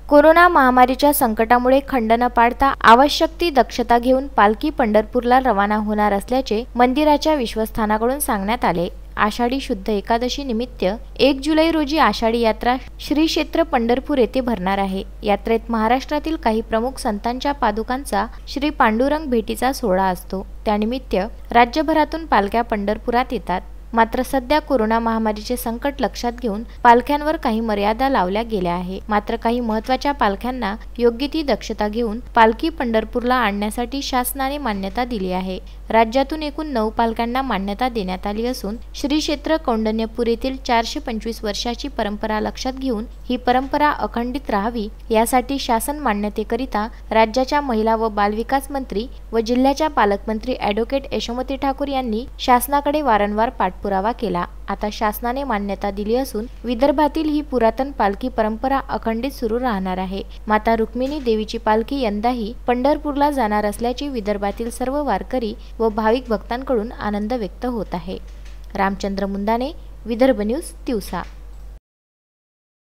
Corona महामारीच्या संकटामुळे खंड न पाडता आवश्यक ती दक्षता घेऊन पालखी पंढरपूरला रवाना होणार असल्याचे मंदिराच्या विश्वस्थानाकडून सांगण्यात आले। आषाढी शुद्ध एकादशी निमित्त 1 जुलै रोजी आषाढी यात्रा श्री क्षेत्र पंढरपूर येथे भरणार आहे। यात्रेत महाराष्ट्रातील काही प्रमुख संतांच्या पादुकांचा श्री पांडुरंग भेटीचा सोहळा असतो। त्यानिमित्त राज्यभरातून पालख्या पंढरपुरात येतात। मात्र सध्या कोरोना महामारीचे संकट लक्षात घेऊन पालख्यांवर काही मर्यादा लावल्या गेल्या आहे। मात्र काही महत्त्वाच्या पालख्यांना योग्य ती दक्षता घेऊन पालखी पंढरपूरला आणण्यासाठी शासनाने मान्यता दिली आहे। राज्यातून एकूण 9 पालख्यांना मान्यता देण्यात आली असून श्री क्षेत्र कौंडण्यपूर येथील 425 वर्षाची परंपरा लक्षात घेऊन ही परंपरा अखंडित राहावी यासाठी शासन मान्यतेकरिता राज्याच्या महिला व बालविकास मंत्री व जिल्ह्याच्या पालकमंत्री ॲडव्होकेट यशोमती ठाकूर यांनी शासनाकडे वारंवार पाठपुरावा केला। आता शासनाने मान्यता दिली असून विदर्भातील ही पुरातन पालखी परंपरा अखंडित सुरू राहणार आहे। माता रुक्मिणी देवीची पालखी यंदाही पंढरपूरला जाणार असल्याची विदर्भातील सर्व वारकरी व भाविक भक्तांकडून आनंद व्यक्त होत आहे। रामचंद्र मुंदाने, विदर्भ न्यूज, तिवसा।